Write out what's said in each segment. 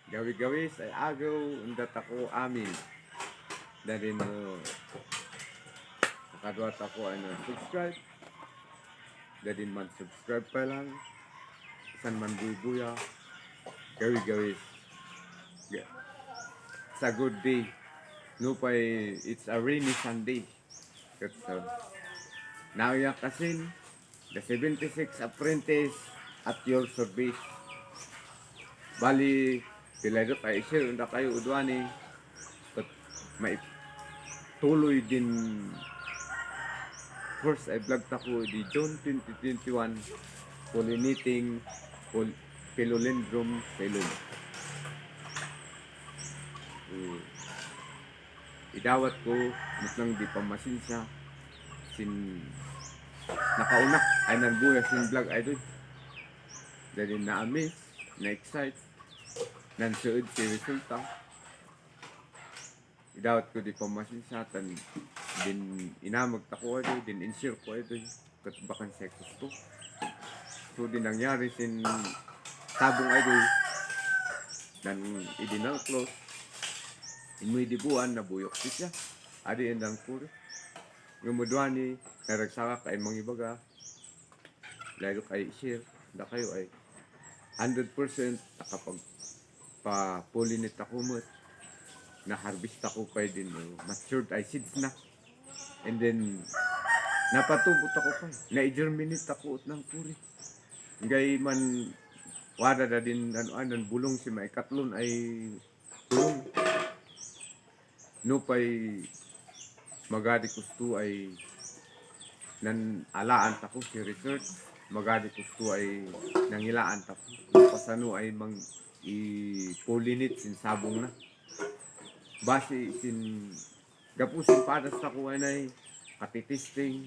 gawi-gawi sa agaw undat ako amin. Dahil nakadwat ako ay subscribe. Dahil man subscribe pa lang. Isan man buya gawi-gawi. It's a good day. No pay, it's a rainy Sunday. So, now yung kasin, the 76 apprentice at your service. Bali, pila do kay share unda kayo udwani. But may tuloy din first I vlog tako di June 2021 Pollinating Philodendron Selloum. Idawat ko nang di pa masinsya sin nakaunak ay nagbuya sin vlog ay doon. Dahil na-amaze, na-excite, nansuod si resulta. Idawat ko di pa masinsatan din inamag tako ay din insure ko ay doon kat bakan sa gusto. So din nangyari sin tabong ay doon dan idinal close imoy dibuan na buyok siya adi endang puro ngumudwan ni naragsaka kay mga ibaga lalo kay share da kayo ay 100% nakapag pa pollinate ako mo na harvest ako kay din matured ay seeds na and then napatubot ako pa na i-germinate ako ng puri gay man wada da din ano bulong si may katlon ay bulong no pay magadi gusto ay nan alaan tako si research magadi gusto ay nangilaan tako pasano ay mang i-pollinate sin sabong na base sin gapusin padas tako ay katitesting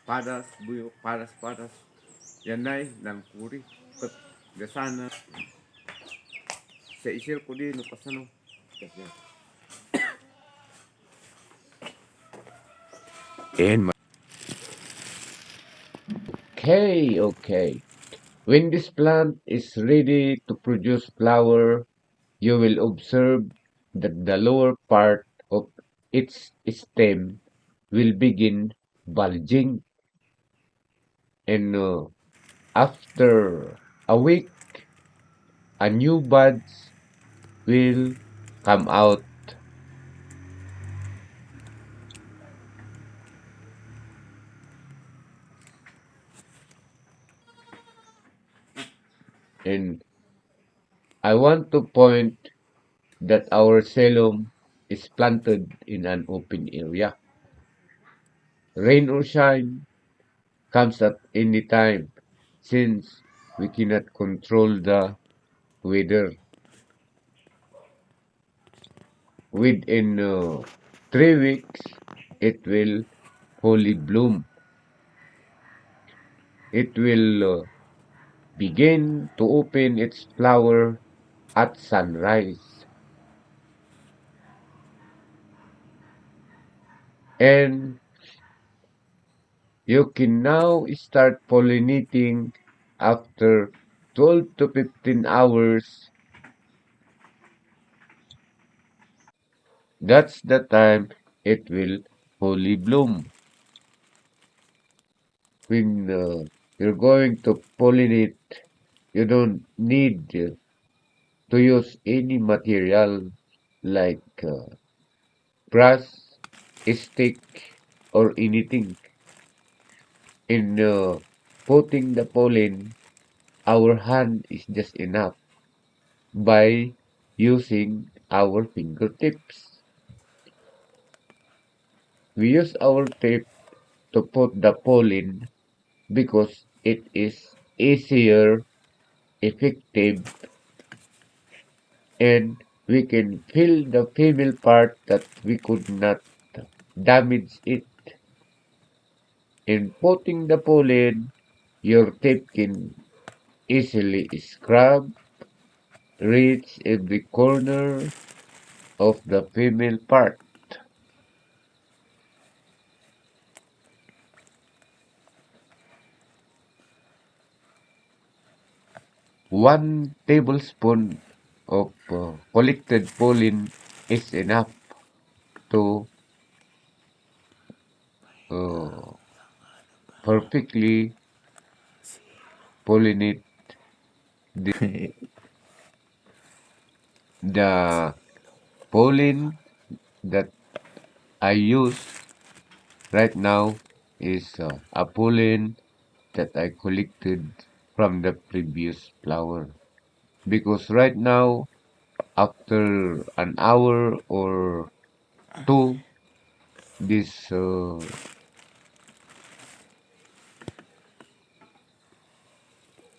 padas buyok padas yan ay nang puri kat gasana sa isir ko din no pasano kasi and okay. When this plant is ready to produce flower, you will observe that the lower part of its stem will begin bulging. And after a week, a new buds will come out. And I want to point that our Selloum is planted in an open area. Rain or shine comes at any time since we cannot control the weather. Within 3 weeks, it will fully bloom. It will begin to open its flower at sunrise. And you can now start pollinating after 12 to 15 hours. That's the time it will fully bloom. When you're going to pollinate, you don't need to use any material like brush, stick, or anything. In putting the pollen, our hand is just enough by using our fingertips. We use our tip to put the pollen because it is easier, effective, and we can feel the female part that we could not damage it. In putting the pollen, your tip can easily scrub, reach every corner of the female part. One tablespoon of collected pollen is enough to uh, perfectly pollinate the pollen that I use right now is a pollen that I collected from the previous flower. Because right now, after an hour or two, this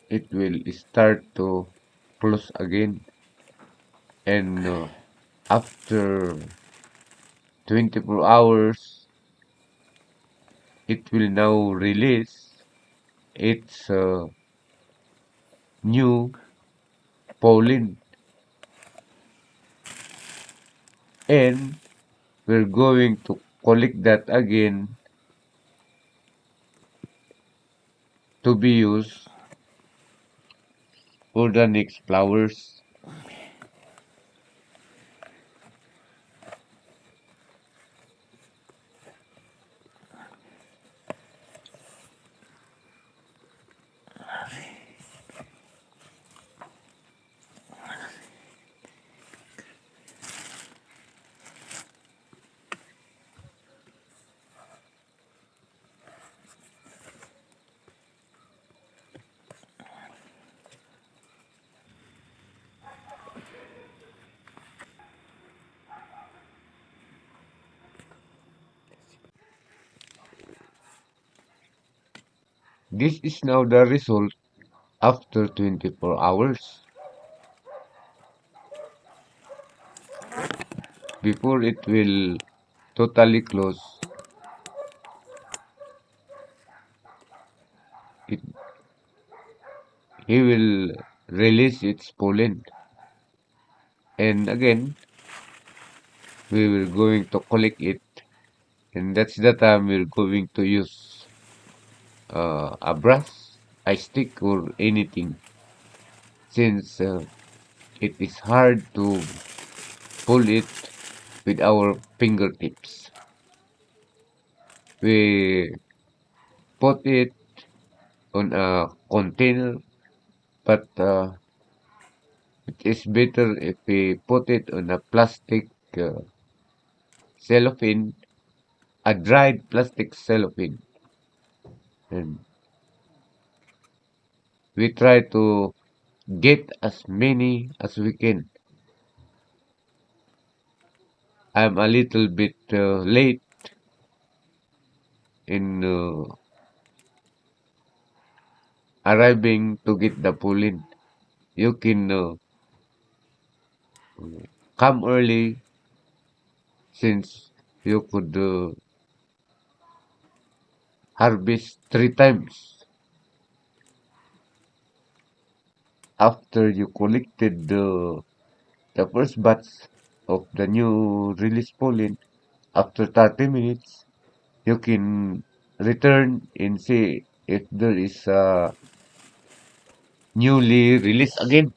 it will start to close again, and after 24 hours, it will now release its new pollen, and we're going to collect that again to be used for the next flowers. This is now the result after 24 hours. Before it will totally close, it, he will release its pollen. And again, we will going to collect it. And that's the time we're going to use a brush, a stick, or anything. Since it is hard to pull it with our fingertips. We put it on a container, but it is better if we put it on a plastic cellophane, a dried plastic cellophane, and we try to get as many as we can. I'm a little bit late in arriving to get the pollen. You can come early since you could harvest 3 times after you collected the first batch of the new release pollen. After 30 minutes, you can return and see if there is a newly released again.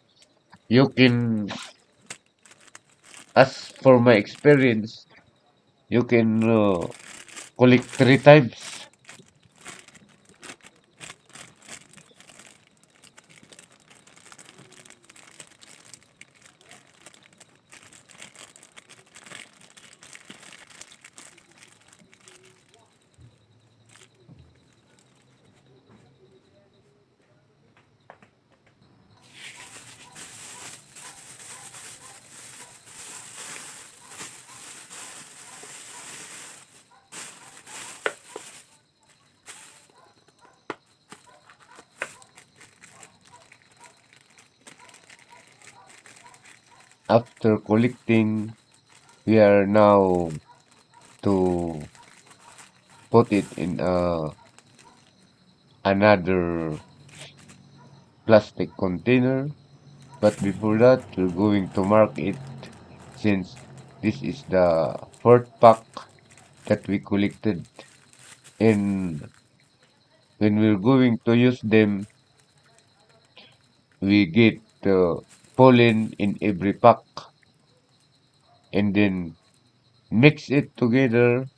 You can, as for my experience, you can collect 3 times. After collecting, we are now to put it in another plastic container. But before that, we're going to mark it since this is the fourth pack that we collected. And when we're going to use them, we get pollen in every pack, and then mix it together,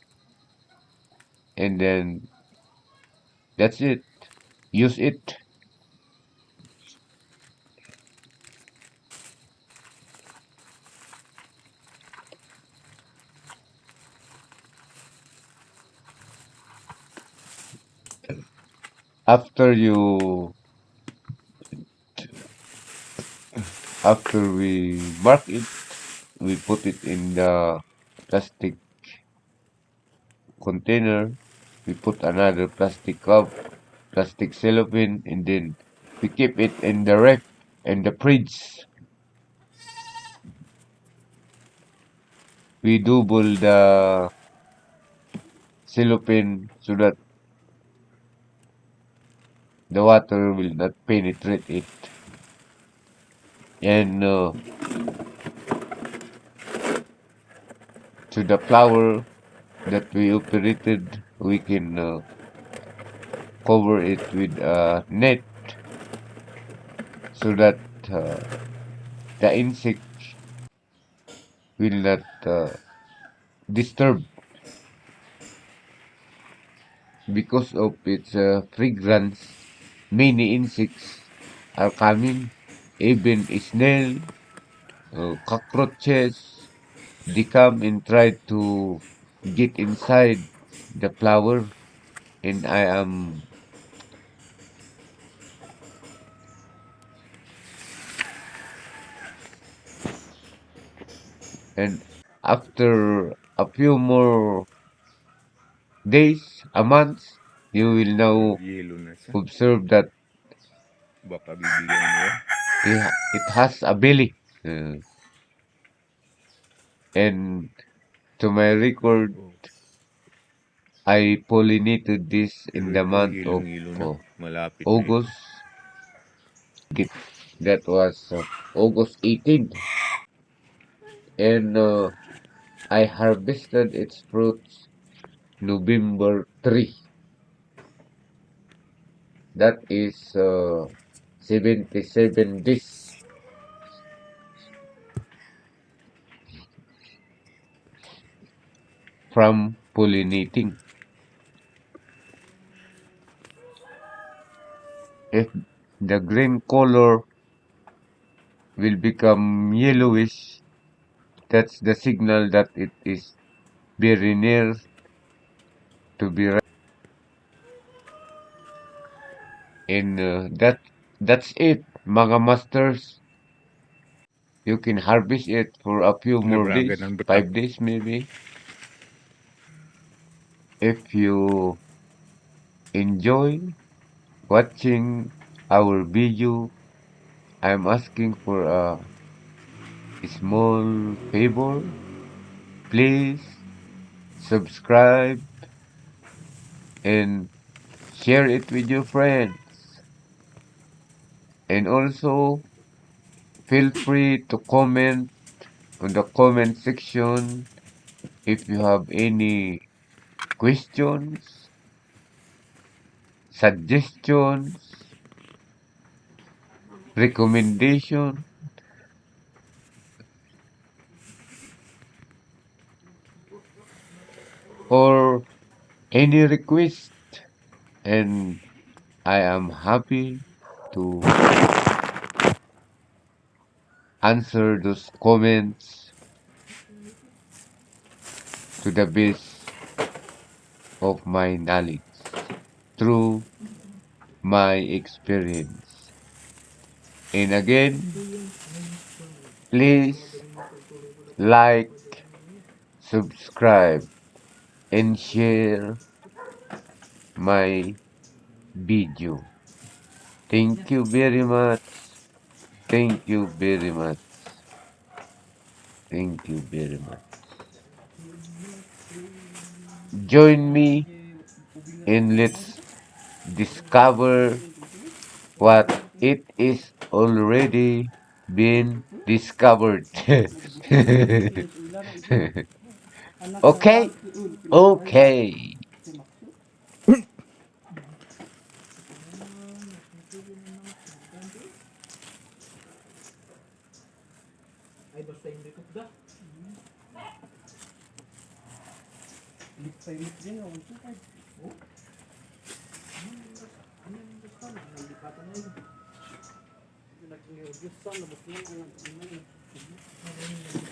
and then that's it. Use it. After you, after we mark it, we put it in the plastic container. We put another plastic cup, plastic cellophane, and then we keep it in the ref and the fridge. We double the cellophane so that the water will not penetrate it. And to the flower that we operated, we can cover it with a net so that the insect will not disturb because of its fragrance. Many insects are coming, even snail, cockroaches. They come and try to get inside the flower, and I am and after a few more days, a month, you will now Yelo na siya. observe that Baka bibigyan mo. it has a belly. And to my record, Oh, I pollinated this in pero the ito month of hilong-hilo na. Malapit na ito. August. That was August 18th. And I harvested its fruits November 3. That is 77 days from pollinating. If the green color will become yellowish, that's the signal that it is very near to be ripe. And that's it, mga masters. You can harvest it for a few more Nabraga days, ng butak. 5 days maybe. If you enjoy watching our video, I'm asking for a small favor. Please subscribe and share it with your friends. And also feel free to comment on the comment section if you have any questions, suggestions, recommendation, or any request. And I am happy to answer those comments to the best of my knowledge through my experience. And again, please like, subscribe, and share my video. Thank you very much. Thank you very much. Thank you very much. Join me and let's discover what it is already been discovered. Okay? Okay. Ay, basta yung likod da. Lip din ako. Oh? Ano yung gusto na? Ang lipatan na yun. Naging yung gusto. Labas na yun. Ano yung lipatan?